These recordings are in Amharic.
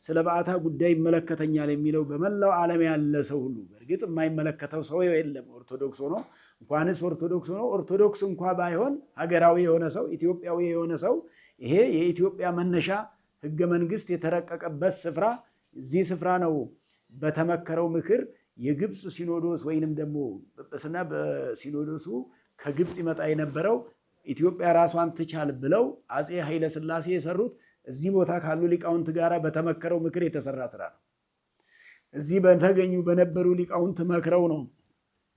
ስለ በዓታ ጉዳይ ይመለከተኛል የሚለው በመላው ዓለም ያለ ሰው ሁሉ በእርግጥ የማይመለከተው ሰው የለም። ኦርቶዶክስ ሆኖ እንኳንስ ኦርቶዶክስ ሆኖ ኦርቶዶክስ እንኳን ባይሆን ሀገራዊ የሆነ ሰው ኢትዮጵያዊ የሆነ ሰው ይሄ የኢትዮጵያ መነሻ ህገ መንግስት የተረቀቀበት ስፍራ እዚህ ስፍራ ነው። በተመከረው ምክር የግብጽ ሲኖዶስ ወይንም ደግሞ ጵጵስና በሲኖዶሱ ከግብጽ ይመጣ የነበረው ኢትዮጵያ ራሷን ትቻል ብለው አጼ ኃይለ ሥላሴ የሰሩት እዚህ ቦታ ካሉ ሊቃውንት ጋራ በተመከረው ምክር የተሰራ ስራ ነው። እዚህ በተገኙ በነበሩ ሊቃውንት መክረው ነው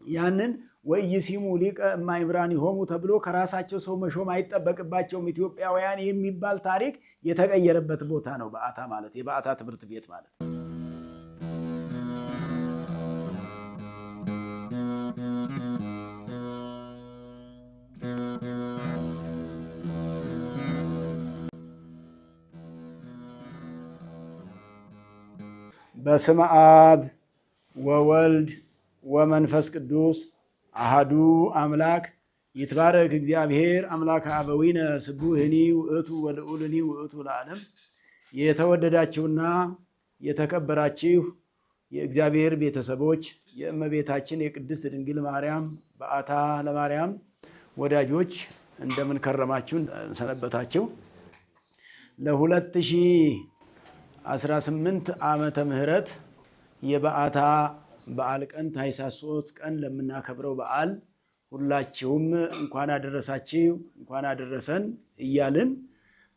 ያንን ወይሲሙ ሊቀ እማይምራን ይሆሙ ተብሎ ከራሳቸው ሰው መሾም አይጠበቅባቸውም ኢትዮጵያውያን የሚባል ታሪክ የተቀየረበት ቦታ ነው በዓታ ማለት የበዓታ ትምህርት ቤት ማለት። በስመ አብ ወወልድ ወመንፈስ ቅዱስ አሃዱ አምላክ ይትባረክ እግዚአብሔር አምላከ አበዊነ ስቡሕኒ ውእቱ ወልዑልኒ ውእቱ ለዓለም። የተወደዳችሁና የተከበራችሁ የእግዚአብሔር ቤተሰቦች የእመቤታችን የቅድስት ድንግል ማርያም በዓታ ለማርያም ወዳጆች እንደምን ከረማችሁ ሰነበታችሁ። ለ2018 ዓመተ ምህረት የበዓታ በዓል ቀን ታኅሳስ 3 ቀን ለምናከብረው በዓል ሁላችሁም እንኳን አደረሳችሁ እንኳን አደረሰን እያልን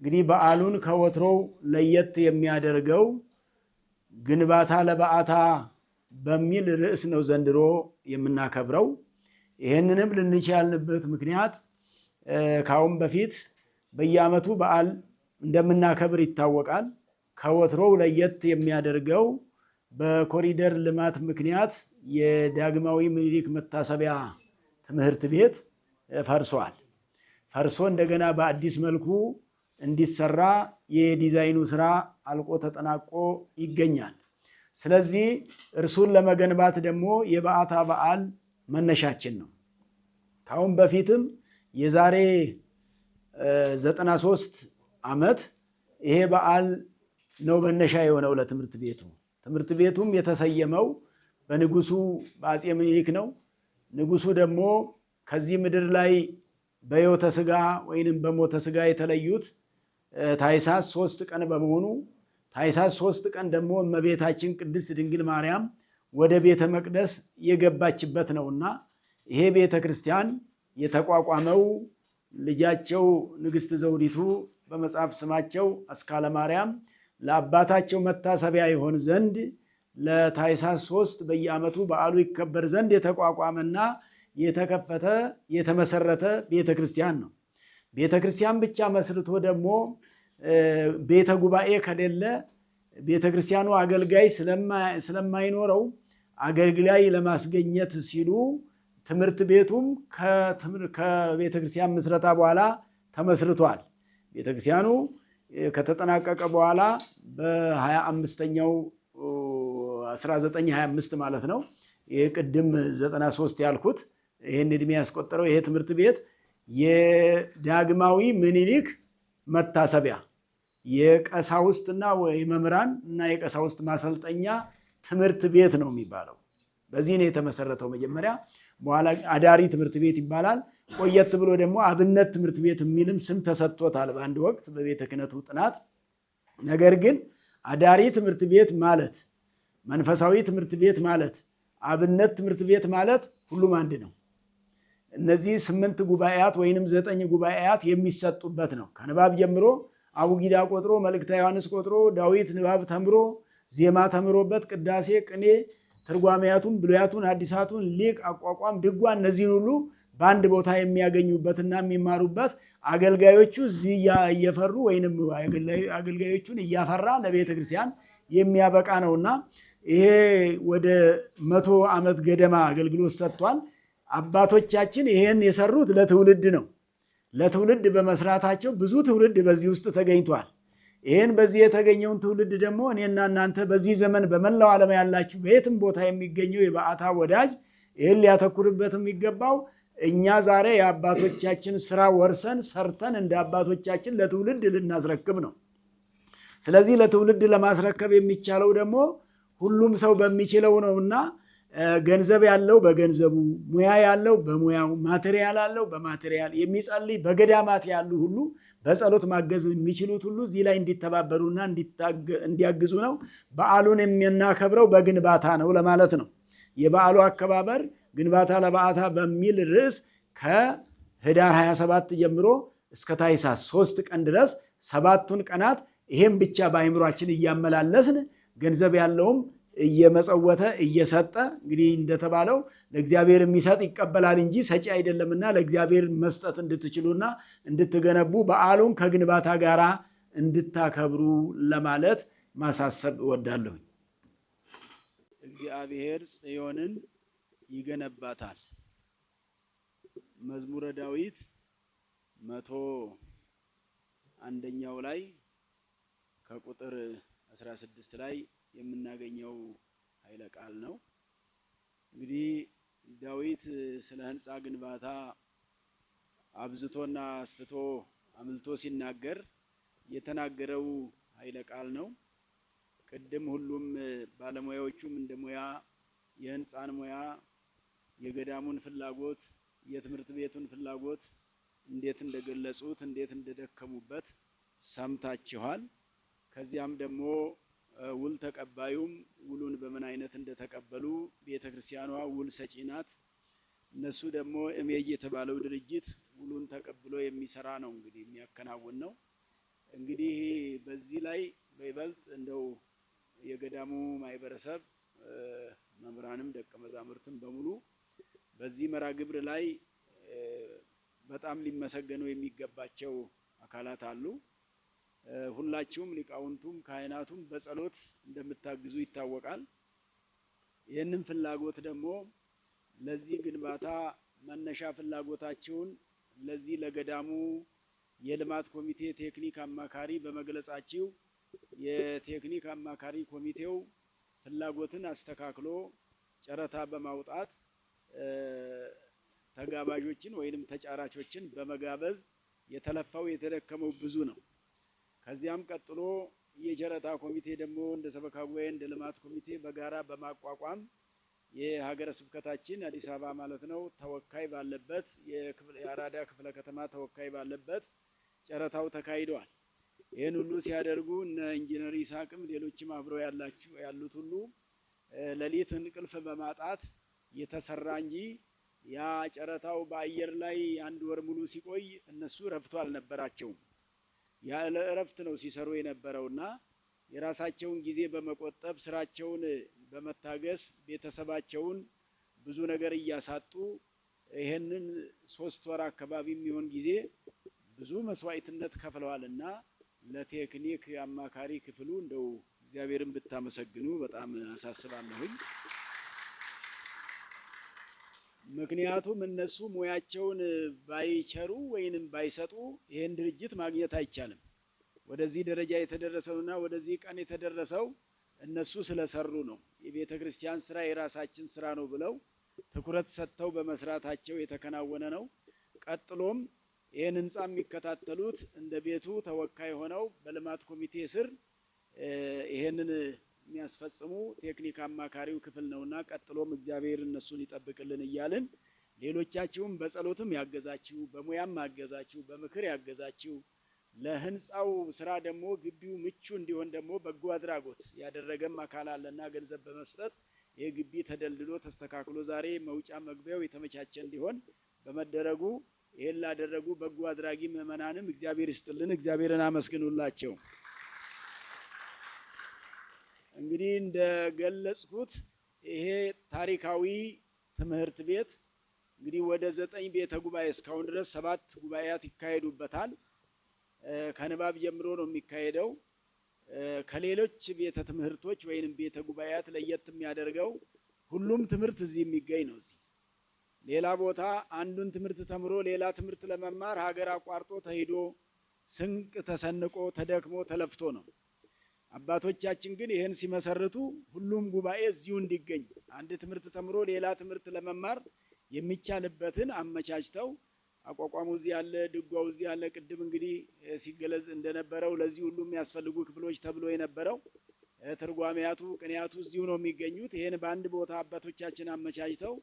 እንግዲህ በዓሉን ከወትሮው ለየት የሚያደርገው ግንባታ ለበዓታ በሚል ርዕስ ነው ዘንድሮ የምናከብረው። ይህንንም ልንቻልንበት ምክንያት ካሁን በፊት በየዓመቱ በዓል እንደምናከብር ይታወቃል። ከወትሮው ለየት የሚያደርገው በኮሪደር ልማት ምክንያት የዳግማዊ ምኒልክ መታሰቢያ ትምህርት ቤት ፈርሷል። ፈርሶ እንደገና በአዲስ መልኩ እንዲሰራ የዲዛይኑ ስራ አልቆ ተጠናቆ ይገኛል። ስለዚህ እርሱን ለመገንባት ደግሞ የበዓታ በዓል መነሻችን ነው። ካሁን በፊትም የዛሬ 93 ዓመት ይሄ በዓል ነው መነሻ የሆነው ለትምህርት ቤቱ። ትምህርት ቤቱም የተሰየመው በንጉሱ በአጼ ምኒልክ ነው። ንጉሱ ደግሞ ከዚህ ምድር ላይ በሕይወተ ሥጋ ወይንም በሞተ ሥጋ የተለዩት ታኅሳስ 3 ቀን በመሆኑ ታኅሳስ 3 ቀን ደግሞ እመቤታችን ቅድስት ድንግል ማርያም ወደ ቤተ መቅደስ የገባችበት ነውና ይሄ ቤተ ክርስቲያን የተቋቋመው ልጃቸው ንግሥት ዘውዲቱ በመጽሐፍ ስማቸው አስካለ ማርያም ለአባታቸው መታሰቢያ ይሆን ዘንድ ለታኅሳስ 3 በየዓመቱ በዓሉ ይከበር ዘንድ የተቋቋመና የተከፈተ የተመሰረተ ቤተ ክርስቲያን ነው። ቤተ ክርስቲያን ብቻ መስርቶ ደግሞ ቤተ ጉባኤ ከሌለ ቤተ ክርስቲያኑ አገልጋይ ስለማይኖረው አገልጋይ ለማስገኘት ሲሉ ትምህርት ቤቱም ከቤተ ክርስቲያን ምስረታ በኋላ ተመስርቷል። ቤተ ክርስቲያኑ ከተጠናቀቀ በኋላ በ25ኛው 1925 ማለት ነው። ይህ ቅድም 93 ያልኩት ይህን ዕድሜ ያስቆጠረው ይሄ ትምህርት ቤት የዳግማዊ ምኒልክ መታሰቢያ የቀሳውስትና የመምህራን እና የቀሳውስት ማሰልጠኛ ትምህርት ቤት ነው የሚባለው። በዚህ ነው የተመሰረተው መጀመሪያ። በኋላ አዳሪ ትምህርት ቤት ይባላል። ቆየት ብሎ ደግሞ አብነት ትምህርት ቤት የሚልም ስም ተሰጥቶታል በአንድ ወቅት በቤተ ክህነቱ ጥናት። ነገር ግን አዳሪ ትምህርት ቤት ማለት መንፈሳዊ ትምህርት ቤት ማለት አብነት ትምህርት ቤት ማለት ሁሉም አንድ ነው። እነዚህ 8 ጉባኤያት ወይንም 9 ጉባኤያት የሚሰጡበት ነው። ከንባብ ጀምሮ አቡጊዳ ቆጥሮ መልእክተ ዮሐንስ ቆጥሮ ዳዊት ንባብ ተምሮ ዜማ ተምሮበት ቅዳሴ፣ ቅኔ፣ ትርጓሜያቱን፣ ብሉያቱን፣ ሐዲሳቱን፣ ሊቅ፣ አቋቋም፣ ድጓ እነዚህን ሁሉ በአንድ ቦታ የሚያገኙበትና የሚማሩበት አገልጋዮቹ እዚህ እየፈሩ ወይንም አገልጋዮቹን እያፈራ ለቤተ ክርስቲያን የሚያበቃ ነውና ይሄ ወደ 100 ዓመት ገደማ አገልግሎት ሰጥቷል። አባቶቻችን ይሄን የሰሩት ለትውልድ ነው። ለትውልድ በመስራታቸው ብዙ ትውልድ በዚህ ውስጥ ተገኝቷል። ይሄን በዚህ የተገኘውን ትውልድ ደግሞ እኔና እናንተ በዚህ ዘመን በመላው ዓለም ያላችሁ በየትም ቦታ የሚገኘው የበዓታ ወዳጅ ይሄን ሊያተኩርበት የሚገባው እኛ ዛሬ የአባቶቻችን ስራ ወርሰን ሰርተን እንደ አባቶቻችን ለትውልድ ልናስረክብ ነው። ስለዚህ ለትውልድ ለማስረከብ የሚቻለው ደግሞ ሁሉም ሰው በሚችለው ነውና ገንዘብ ያለው በገንዘቡ፣ ሙያ ያለው በሙያው፣ ማቴሪያል ያለው በማቴሪያል፣ የሚጸልይ በገዳማት ያሉ ሁሉ በጸሎት ማገዝ የሚችሉት ሁሉ እዚህ ላይ እንዲተባበሩና እንዲያግዙ ነው። በዓሉን የምናከብረው በግንባታ ነው ለማለት ነው። የበዓሉ አከባበር ግንባታ ለበዓታ በሚል ርዕስ ከህዳር 27 ጀምሮ እስከ ታኅሳስ 3 ቀን ድረስ 7ቱን ቀናት ይሄን ብቻ በአእምሯችን እያመላለስን ገንዘብ ያለውም እየመጸወተ እየሰጠ እንግዲህ እንደተባለው ለእግዚአብሔር የሚሰጥ ይቀበላል እንጂ ሰጪ አይደለምና ለእግዚአብሔር መስጠት እንድትችሉና እንድትገነቡ በዓሉን ከግንባታ ጋር እንድታከብሩ ለማለት ማሳሰብ እወዳለሁ። እግዚአብሔር ጽዮንን ይገነባታል። መዝሙረ ዳዊት 101ኛው ላይ ከቁጥር 16 ላይ የምናገኘው ኃይለ ቃል ነው። እንግዲህ ዳዊት ስለ ህንፃ ግንባታ አብዝቶና አስፍቶ አምልቶ ሲናገር የተናገረው ኃይለ ቃል ነው። ቅድም ሁሉም ባለሙያዎቹም እንደ ሙያ የህንፃን ሙያ፣ የገዳሙን ፍላጎት፣ የትምህርት ቤቱን ፍላጎት እንዴት እንደገለጹት እንዴት እንደደከሙበት ሰምታችኋል። ከዚያም ደግሞ ውል ተቀባዩም ውሉን በምን አይነት እንደተቀበሉ ቤተክርስቲያኗ ውል ሰጪ ናት። እነሱ ደግሞ እሜጅ የተባለው ድርጅት ውሉን ተቀብሎ የሚሰራ ነው፣ እንግዲህ የሚያከናውን ነው። እንግዲህ በዚህ ላይ በይበልጥ እንደው የገዳሙ ማህበረሰብ መምህራንም ደቀ መዛሙርትም በሙሉ በዚህ መርሃ ግብር ላይ በጣም ሊመሰገኑ የሚገባቸው አካላት አሉ። ሁላችሁም ሊቃውንቱም ካህናቱም በጸሎት እንደምታግዙ ይታወቃል። ይህንን ፍላጎት ደግሞ ለዚህ ግንባታ መነሻ ፍላጎታችሁን ለዚህ ለገዳሙ የልማት ኮሚቴ ቴክኒክ አማካሪ በመግለጻችሁ የቴክኒክ አማካሪ ኮሚቴው ፍላጎትን አስተካክሎ ጨረታ በማውጣት ተጋባዦችን ወይንም ተጫራቾችን በመጋበዝ የተለፋው የተደከመው ብዙ ነው። ከዚያም ቀጥሎ የጨረታ ኮሚቴ ደግሞ እንደ ሰበካ ጉባኤ እንደ ልማት ኮሚቴ በጋራ በማቋቋም የሀገረ ስብከታችን አዲስ አበባ ማለት ነው ተወካይ ባለበት የአራዳ ክፍለ ከተማ ተወካይ ባለበት ጨረታው ተካሂዷል። ይህን ሁሉ ሲያደርጉ እነ ኢንጂነር ይስሐቅም ሌሎችም አብረው ያሉት ሁሉ ሌሊት እንቅልፍ በማጣት የተሰራ እንጂ ያ ጨረታው በአየር ላይ 1 ወር ሙሉ ሲቆይ እነሱ ረፍቶ አልነበራቸውም። ያለ እረፍት ነው ሲሰሩ የነበረውና የራሳቸውን ጊዜ በመቆጠብ ስራቸውን በመታገስ ቤተሰባቸውን ብዙ ነገር እያሳጡ ይሄንን 3 ወር አካባቢ የሚሆን ጊዜ ብዙ መስዋዕትነት ከፍለዋልና ለቴክኒክ አማካሪ ክፍሉ እንደው እግዚአብሔርን ብታመሰግኑ በጣም አሳስባለሁኝ። ምክንያቱም እነሱ ሙያቸውን ባይቸሩ ወይንም ባይሰጡ ይሄን ድርጅት ማግኘት አይቻልም። ወደዚህ ደረጃ የተደረሰውና ወደዚህ ቀን የተደረሰው እነሱ ስለሰሩ ነው። የቤተ ክርስቲያን ስራ የራሳችን ስራ ነው ብለው ትኩረት ሰጥተው በመስራታቸው የተከናወነ ነው። ቀጥሎም ይሄን ህንጻ የሚከታተሉት እንደ ቤቱ ተወካይ ሆነው በልማት ኮሚቴ ስር ይሄንን የሚያስፈጽሙ ቴክኒክ አማካሪው ክፍል ነውና ቀጥሎም እግዚአብሔር እነሱን ይጠብቅልን እያልን ሌሎቻችሁም በጸሎትም ያገዛችሁ፣ በሙያም ያገዛችሁ፣ በምክር ያገዛችሁ ለህንጻው ስራ ደግሞ ግቢው ምቹ እንዲሆን ደግሞ በጎ አድራጎት ያደረገም አካል አለና ገንዘብ በመስጠት ይሄ ግቢ ተደልድሎ ተስተካክሎ ዛሬ መውጫ መግቢያው የተመቻቸ እንዲሆን በመደረጉ ይሄን ላደረጉ በጎ አድራጊ ምዕመናንም እግዚአብሔር ይስጥልን፣ እግዚአብሔርን አመስግኑላቸው። እንግዲህ እንደገለጽኩት ይሄ ታሪካዊ ትምህርት ቤት እንግዲህ ወደ 9 ቤተ ጉባኤ እስካሁን ድረስ 7 ጉባኤያት ይካሄዱበታል። ከንባብ ጀምሮ ነው የሚካሄደው። ከሌሎች ቤተ ትምህርቶች ወይንም ቤተ ጉባኤያት ለየት የሚያደርገው ሁሉም ትምህርት እዚህ የሚገኝ ነው። እዚህ ሌላ ቦታ አንዱን ትምህርት ተምሮ ሌላ ትምህርት ለመማር ሀገር አቋርጦ ተሄዶ ስንቅ ተሰንቆ ተደክሞ ተለፍቶ ነው። አባቶቻችን ግን ይሄን ሲመሰርቱ ሁሉም ጉባኤ እዚሁ እንዲገኝ አንድ ትምህርት ተምሮ ሌላ ትምህርት ለመማር የሚቻልበትን አመቻችተው አቋቋሙ እዚህ ያለ፣ ድጓው እዚህ ያለ። ቅድም እንግዲህ ሲገለጽ እንደነበረው ለዚህ ሁሉ የሚያስፈልጉ ክፍሎች ተብሎ የነበረው ትርጓሜያቱ፣ ቅኔያቱ እዚሁ ነው የሚገኙት። ይሄን በአንድ ቦታ አባቶቻችን አመቻችተው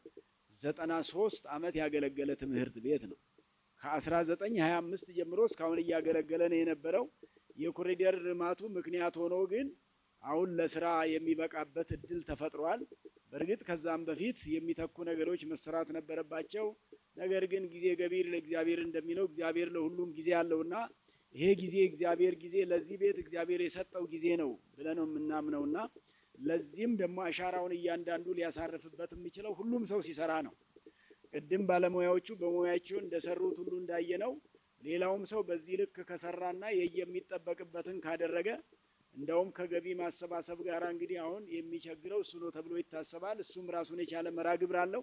93 ዓመት ያገለገለ ትምህርት ቤት ነው። ከ1925 ጀምሮ እስካሁን እያገለገለ ነው የነበረው። የኮሪደር ልማቱ ምክንያት ሆኖ ግን አሁን ለስራ የሚበቃበት እድል ተፈጥሯል። በእርግጥ ከዛም በፊት የሚተኩ ነገሮች መሰራት ነበረባቸው። ነገር ግን ጊዜ ገቢር ለእግዚአብሔር እንደሚለው እግዚአብሔር ለሁሉም ጊዜ አለውና ይሄ ጊዜ እግዚአብሔር ጊዜ ለዚህ ቤት እግዚአብሔር የሰጠው ጊዜ ነው ብለን ነው የምናምነውና ለዚህም ደግሞ አሻራውን እያንዳንዱ ሊያሳርፍበት የሚችለው ሁሉም ሰው ሲሰራ ነው። ቅድም ባለሙያዎቹ በሙያቸው እንደሰሩት ሁሉ እንዳየነው ሌላውም ሰው በዚህ ልክ ከሰራና የሚጠበቅበትን ካደረገ እንደውም ከገቢ ማሰባሰብ ጋር እንግዲህ አሁን የሚቸግረው እሱ ነው ተብሎ ይታሰባል። እሱም ራሱን የቻለ መርሃ ግብር አለው።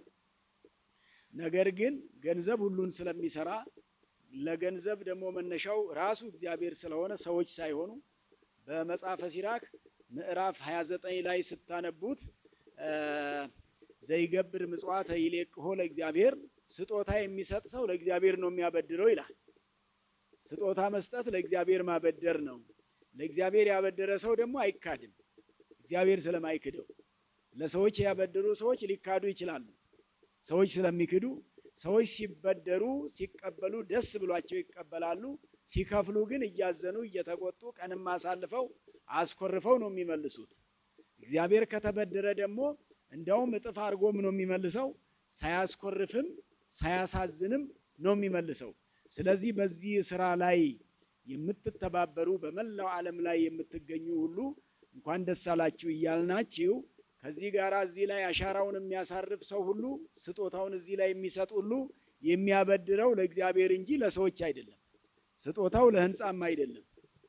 ነገር ግን ገንዘብ ሁሉን ስለሚሰራ ለገንዘብ ደግሞ መነሻው ራሱ እግዚአብሔር ስለሆነ ሰዎች ሳይሆኑ በመጽሐፈ ሲራክ ምዕራፍ 29 ላይ ስታነቡት ዘይገብር ምጽዋተ ይሌቅሆ ለእግዚአብሔር፣ ስጦታ የሚሰጥ ሰው ለእግዚአብሔር ነው የሚያበድረው ይላል። ስጦታ መስጠት ለእግዚአብሔር ማበደር ነው። ለእግዚአብሔር ያበደረ ሰው ደግሞ አይካድም፣ እግዚአብሔር ስለማይክደው። ለሰዎች ያበደሩ ሰዎች ሊካዱ ይችላሉ። ሰዎች ስለሚክዱ ሰዎች ሲበደሩ ሲቀበሉ ደስ ብሏቸው ይቀበላሉ። ሲከፍሉ ግን እያዘኑ እየተቆጡ ቀንም አሳልፈው አስኮርፈው ነው የሚመልሱት። እግዚአብሔር ከተበደረ ደግሞ እንደውም እጥፍ አድርጎም ነው የሚመልሰው። ሳያስኮርፍም ሳያሳዝንም ነው የሚመልሰው። ስለዚህ በዚህ ስራ ላይ የምትተባበሩ በመላው ዓለም ላይ የምትገኙ ሁሉ እንኳን ደስ አላችሁ እያልናችሁ ከዚህ ጋር እዚህ ላይ አሻራውን የሚያሳርፍ ሰው ሁሉ ስጦታውን እዚህ ላይ የሚሰጥ ሁሉ የሚያበድረው ለእግዚአብሔር እንጂ ለሰዎች አይደለም። ስጦታው ለህንጻም አይደለም፣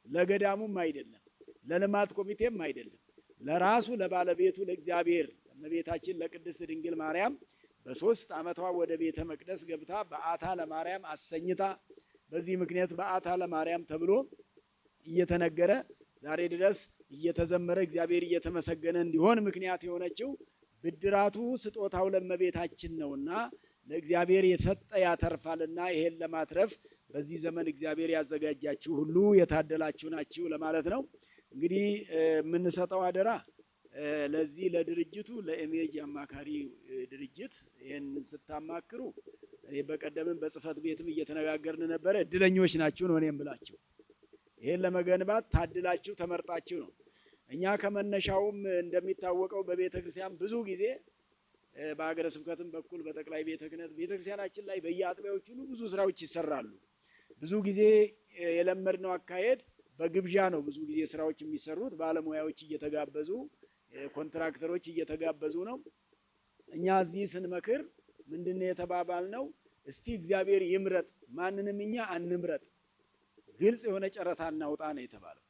ለገዳሙም አይደለም፣ ለልማት ኮሚቴም አይደለም። ለራሱ ለባለቤቱ ለእግዚአብሔር ለእመቤታችን ለቅድስት ድንግል ማርያም በ3 ዓመቷ ወደ ቤተ መቅደስ ገብታ በዓታ ለማርያም አሰኝታ በዚህ ምክንያት በዓታ ለማርያም ተብሎ እየተነገረ ዛሬ ድረስ እየተዘመረ እግዚአብሔር እየተመሰገነ እንዲሆን ምክንያት የሆነችው ብድራቱ ስጦታው ለእመቤታችን ነውና ለእግዚአብሔር የሰጠ ያተርፋልና ይሄን ለማትረፍ በዚህ ዘመን እግዚአብሔር ያዘጋጃችሁ ሁሉ የታደላችሁ ናችሁ ለማለት ነው። እንግዲህ የምንሰጠው አደራ ለዚህ ለድርጅቱ ለኢሜጅ አማካሪ ድርጅት ይሄን ስታማክሩ በቀደምም በጽህፈት ቤትም እየተነጋገርን ነበረ። እድለኞች ናችሁ ነው እኔም ብላችሁ ይሄን ለመገንባት ታድላችሁ ተመርጣችሁ ነው። እኛ ከመነሻውም እንደሚታወቀው በቤተ ክርስቲያን ብዙ ጊዜ በሀገረ ስብከትም በኩል በጠቅላይ ቤተ ክህነት ቤተክርስቲያናችን ላይ በየአጥቢያዎች ሁሉ ብዙ ስራዎች ይሰራሉ። ብዙ ጊዜ የለመድነው አካሄድ በግብዣ ነው። ብዙ ጊዜ ስራዎች የሚሰሩት ባለሙያዎች እየተጋበዙ ኮንትራክተሮች እየተጋበዙ ነው። እኛ እዚህ ስንመክር ምንድነው የተባባልነው? እስቲ እግዚአብሔር ይምረጥ፣ ማንንም እኛ አንምረጥ፣ ግልጽ የሆነ ጨረታ እናውጣ ነው የተባለው።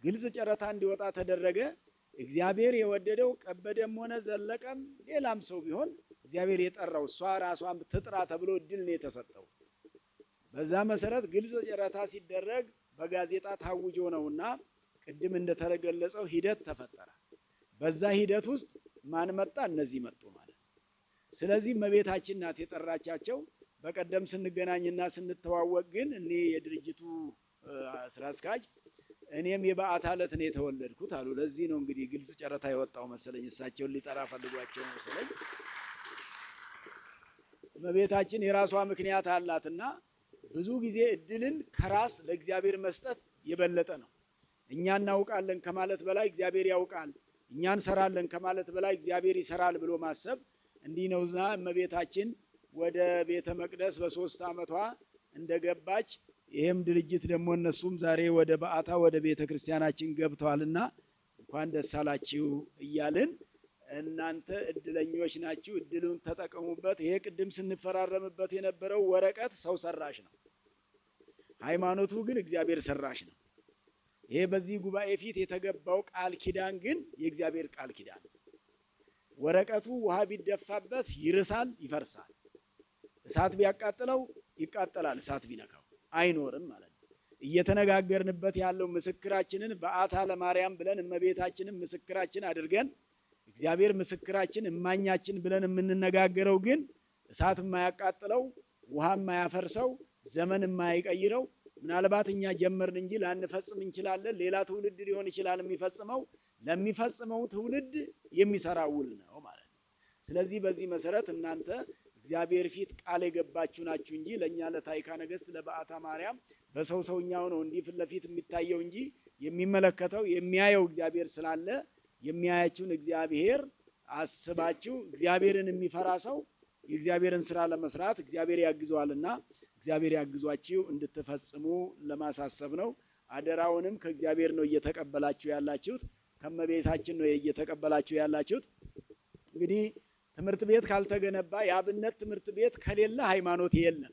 ግልጽ ጨረታ እንዲወጣ ተደረገ። እግዚአብሔር የወደደው ከበደም ሆነ ዘለቀም ሌላም ሰው ቢሆን እግዚአብሔር የጠራው እሷ ራሷን ትጥራ ተብሎ እድል ነው የተሰጠው። በዛ መሰረት ግልጽ ጨረታ ሲደረግ በጋዜጣ ታውጆ ነውና ቅድም እንደተገለጸው ሂደት ተፈጠረ። በዛ ሂደት ውስጥ ማን መጣ? እነዚህ መጡ ማለት። ስለዚህ እመቤታችን ናት የጠራቻቸው። በቀደም ስንገናኝና ስንተዋወቅ ግን እኔ የድርጅቱ ስራ አስኪያጅ እኔም የበዓታ ዕለት ነው የተወለድኩት አሉ። ለዚህ ነው እንግዲህ ግልጽ ጨረታ የወጣው መሰለኝ። እሳቸውን ሊጠራ ፈልጓቸው መሰለኝ። እመቤታችን የራሷ ምክንያት አላትና ብዙ ጊዜ እድልን ከራስ ለእግዚአብሔር መስጠት የበለጠ ነው። እኛ እናውቃለን ከማለት በላይ እግዚአብሔር ያውቃል፣ እኛ እንሰራለን ከማለት በላይ እግዚአብሔር ይሰራል ብሎ ማሰብ እንዲህ ነውና እመቤታችን ወደ ቤተ መቅደስ በ3 ዓመቷ እንደገባች ይሄም ድርጅት ደግሞ እነሱም ዛሬ ወደ በዓታ ወደ ቤተ ክርስቲያናችን ገብተዋልና እንኳን ደስ አላችሁ እያልን እናንተ እድለኞች ናችሁ፣ እድሉን ተጠቀሙበት። ይሄ ቅድም ስንፈራረምበት የነበረው ወረቀት ሰው ሰራሽ ነው፣ ሃይማኖቱ ግን እግዚአብሔር ሰራሽ ነው። ይሄ በዚህ ጉባኤ ፊት የተገባው ቃል ኪዳን ግን የእግዚአብሔር ቃል ኪዳን። ወረቀቱ ውሃ ቢደፋበት ይርሳል፣ ይፈርሳል። እሳት ቢያቃጥለው ይቃጠላል፣ እሳት ቢነካው አይኖርም ማለት ነው። እየተነጋገርንበት ያለው ምስክራችንን በዓታ ለማርያም ብለን እመቤታችንን ምስክራችን አድርገን እግዚአብሔር ምስክራችን እማኛችን ብለን የምንነጋገረው ግን እሳት የማያቃጥለው ውሃ የማያፈርሰው ዘመን የማይቀይረው ምናልባት እኛ ጀመርን እንጂ ላንፈጽም እንችላለን። ሌላ ትውልድ ሊሆን ይችላል የሚፈጽመው። ለሚፈጽመው ትውልድ የሚሰራ ውል ነው ማለት ነው። ስለዚህ በዚህ መሰረት እናንተ እግዚአብሔር ፊት ቃል የገባችሁ ናችሁ እንጂ ለእኛ ለታይካ ነገሥት ለበዓታ ማርያም በሰው ሰውኛው ነው እንዲህ ፊት ለፊት የሚታየው እንጂ የሚመለከተው የሚያየው እግዚአብሔር ስላለ የሚያያችሁን እግዚአብሔር አስባችሁ እግዚአብሔርን የሚፈራ ሰው የእግዚአብሔርን ስራ ለመስራት እግዚአብሔር ያግዘዋልና እግዚአብሔር ያግዟችሁ እንድትፈጽሙ ለማሳሰብ ነው። አደራውንም ከእግዚአብሔር ነው እየተቀበላችሁ ያላችሁት፣ ከመቤታችን ነው እየተቀበላችሁ ያላችሁት። እንግዲህ ትምህርት ቤት ካልተገነባ የአብነት ትምህርት ቤት ከሌለ ሃይማኖት የለም።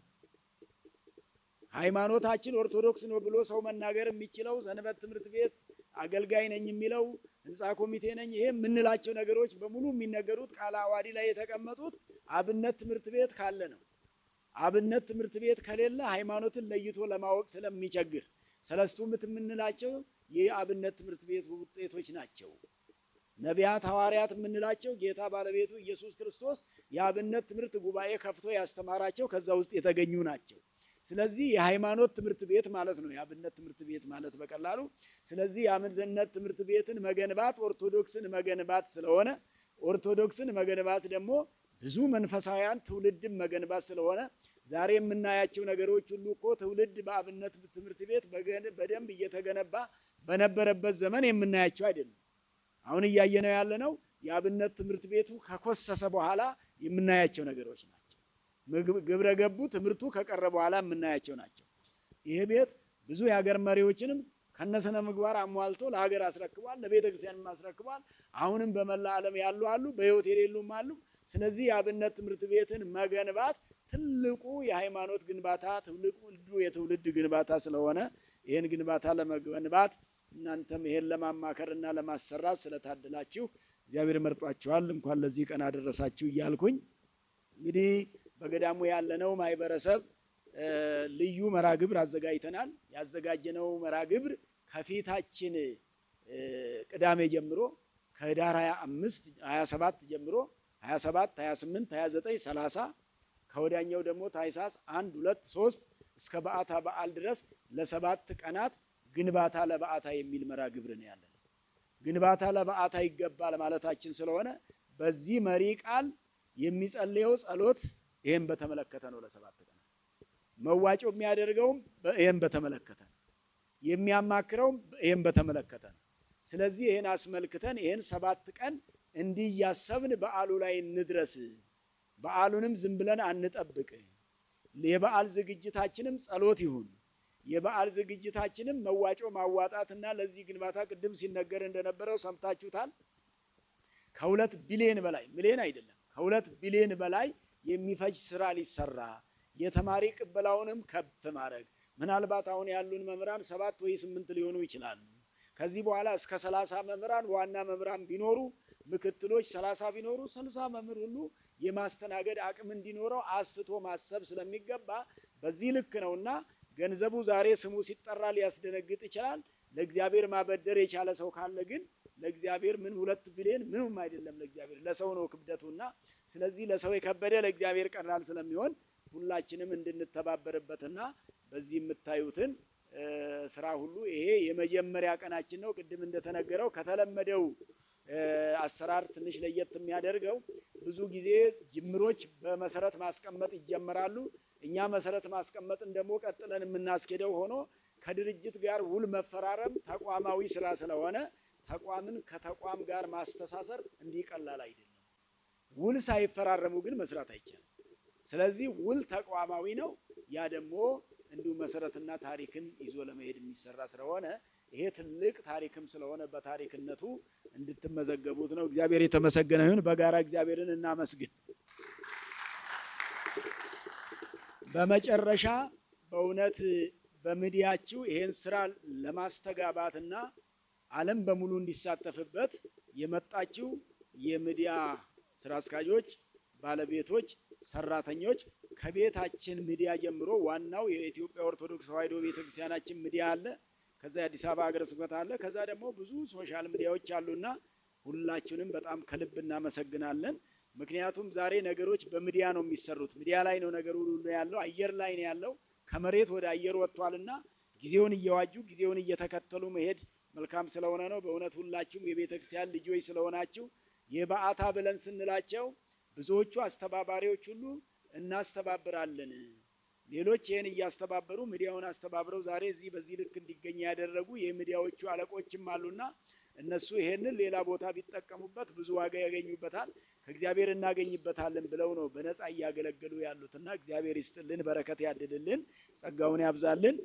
ሃይማኖታችን ኦርቶዶክስ ነው ብሎ ሰው መናገር የሚችለው ሰንበት ትምህርት ቤት አገልጋይ ነኝ የሚለው ህንፃ ኮሚቴ ነኝ ይሄ የምንላቸው ነገሮች በሙሉ የሚነገሩት ቃለ ዓዋዲ ላይ የተቀመጡት አብነት ትምህርት ቤት ካለ ነው። አብነት ትምህርት ቤት ከሌለ ሃይማኖትን ለይቶ ለማወቅ ስለሚቸግር ሰለስቱ ምዕት የምንላቸው የአብነት ትምህርት ቤት ውጤቶች ናቸው። ነቢያት ሐዋርያት የምንላቸው ጌታ ባለቤቱ ኢየሱስ ክርስቶስ የአብነት ትምህርት ጉባኤ ከፍቶ ያስተማራቸው ከዛ ውስጥ የተገኙ ናቸው። ስለዚህ የሃይማኖት ትምህርት ቤት ማለት ነው የአብነት ትምህርት ቤት ማለት በቀላሉ። ስለዚህ የአብነት ትምህርት ቤትን መገንባት ኦርቶዶክስን መገንባት ስለሆነ ኦርቶዶክስን መገንባት ደግሞ ብዙ መንፈሳውያን ትውልድን መገንባት ስለሆነ ዛሬ የምናያቸው ነገሮች ሁሉ እኮ ትውልድ በአብነት ትምህርት ቤት በደንብ እየተገነባ በነበረበት ዘመን የምናያቸው አይደለም። አሁን እያየነው ያለነው የአብነት ትምህርት ቤቱ ከኮሰሰ በኋላ የምናያቸው ነገሮች ናቸው። ግብረ ገቡ ትምህርቱ ከቀረ በኋላ የምናያቸው ናቸው። ይሄ ቤት ብዙ የሀገር መሪዎችንም ከነሰነ ምግባር አሟልቶ ለሀገር አስረክቧል፣ ለቤተ ክርስቲያንም አስረክቧል። አሁንም በመላ ዓለም ያሉ አሉ፣ በሕይወት የሌሉም አሉ። ስለዚህ የአብነት ትምህርት ቤትን መገንባት ትልቁ የሃይማኖት ግንባታ ትልቁ የትውልድ ግንባታ ስለሆነ ይህን ግንባታ ለመገንባት እናንተም ይሄን ለማማከርና ለማሰራት ስለታደላችሁ እግዚአብሔር መርጧችኋል። እንኳን ለዚህ ቀን አደረሳችሁ እያልኩኝ እንግዲህ በገዳሙ ያለነው ማህበረሰብ ልዩ መራግብር አዘጋጅተናል። ያዘጋጀነው መራግብር ከፊታችን ቅዳሜ ጀምሮ ከህዳር 25 27 ጀምሮ 27 28 29 30 ከወዲያኛው ደግሞ ታኅሳስ 1 2 3 እስከ በዓታ በዓል ድረስ ለሰባት ቀናት ግንባታ ለበዓታ የሚል መራግብር ነው ያለን። ግንባታ ለበዓታ ይገባል ማለታችን ስለሆነ በዚህ መሪ ቃል የሚጸልየው ጸሎት ይሄን በተመለከተ ነው። ለሰባት ቀናት መዋጮ የሚያደርገውም ይሄን በተመለከተ ነው። የሚያማክረውም ይሄን በተመለከተ ነው። ስለዚህ ይሄን አስመልክተን ይሄን ሰባት ቀን እንዲያሰብን በዓሉ ላይ እንድረስ። በዓሉንም ዝም ብለን አንጠብቅ። የበዓል ዝግጅታችንም ጸሎት ይሁን። የበዓል ዝግጅታችንም መዋጮ ማዋጣትና ለዚህ ግንባታ ቅድም ሲነገር እንደነበረው ሰምታችሁታል። ከ2 ቢሊዮን በላይ ሚሊዮን አይደለም ከ2 ቢሊዮን በላይ የሚፈጅ ስራ ሊሰራ የተማሪ ቅበላውንም ከፍ ማድረግ ምናልባት አሁን ያሉን መምህራን 7 ወይ 8 ሊሆኑ ይችላሉ። ከዚህ በኋላ እስከ 30 መምህራን ዋና መምህራን ቢኖሩ ምክትሎች 30 ቢኖሩ 60 መምህር ሁሉ የማስተናገድ አቅም እንዲኖረው አስፍቶ ማሰብ ስለሚገባ በዚህ ልክ ነውና ገንዘቡ ዛሬ ስሙ ሲጠራ ሊያስደነግጥ ይችላል። ለእግዚአብሔር ማበደር የቻለ ሰው ካለ ግን ለእግዚአብሔር ምን 2 ቢሊዮን ምንም አይደለም። ለእግዚአብሔር ለሰው ነው ክብደቱና ስለዚህ ለሰው የከበደ ለእግዚአብሔር ቀላል ስለሚሆን ሁላችንም እንድንተባበርበትና በዚህ የምታዩትን ስራ ሁሉ ይሄ የመጀመሪያ ቀናችን ነው። ቅድም እንደተነገረው ከተለመደው አሰራር ትንሽ ለየት የሚያደርገው ብዙ ጊዜ ጅምሮች በመሰረት ማስቀመጥ ይጀምራሉ። እኛ መሰረት ማስቀመጥን ደግሞ ቀጥለን የምናስኬደው ሆኖ ከድርጅት ጋር ውል መፈራረም ተቋማዊ ስራ ስለሆነ ተቋምን ከተቋም ጋር ማስተሳሰር እንዲቀላል አይደለም። ውል ሳይፈራረሙ ግን መስራት አይቻልም። ስለዚህ ውል ተቋማዊ ነው። ያ ደግሞ እንዲሁ መሰረትና ታሪክን ይዞ ለመሄድ የሚሰራ ስለሆነ ይሄ ትልቅ ታሪክም ስለሆነ በታሪክነቱ እንድትመዘገቡት ነው። እግዚአብሔር የተመሰገነ ይሁን። በጋራ እግዚአብሔርን እናመስግን። በመጨረሻ በእውነት በሚዲያችሁ ይሄን ስራ ለማስተጋባትና ዓለም በሙሉ እንዲሳተፍበት የመጣችሁ የሚዲያ ስራ አስኪያጆች፣ ባለቤቶች፣ ሰራተኞች ከቤታችን ሚዲያ ጀምሮ ዋናው የኢትዮጵያ ኦርቶዶክስ ተዋሕዶ ቤተክርስቲያናችን ሚዲያ አለ። ከዛ የአዲስ አበባ ሀገረ ስብከት አለ። ከዛ ደግሞ ብዙ ሶሻል ሚዲያዎች አሉና ሁላችሁንም በጣም ከልብ እናመሰግናለን። ምክንያቱም ዛሬ ነገሮች በሚዲያ ነው የሚሰሩት። ሚዲያ ላይ ነው ነገሩ ሁሉ ያለው፣ አየር ላይ ነው ያለው። ከመሬት ወደ አየር ወጥቷልና ጊዜውን እየዋጁ ጊዜውን እየተከተሉ መሄድ መልካም ስለሆነ ነው። በእውነት ሁላችሁም የቤተክርስቲያን ልጆች ስለሆናችሁ የበዓታ ብለን ስንላቸው ብዙዎቹ አስተባባሪዎች ሁሉ እናስተባብራለን። ሌሎች ይህን እያስተባበሩ ሚዲያውን አስተባብረው ዛሬ እዚህ በዚህ ልክ እንዲገኝ ያደረጉ የሚዲያዎቹ አለቆችም አሉና እነሱ ይሄንን ሌላ ቦታ ቢጠቀሙበት ብዙ ዋጋ ያገኙበታል፣ ከእግዚአብሔር እናገኝበታለን ብለው ነው በነፃ እያገለገሉ ያሉትና እግዚአብሔር ይስጥልን፣ በረከት ያድልልን፣ ጸጋውን ያብዛልን።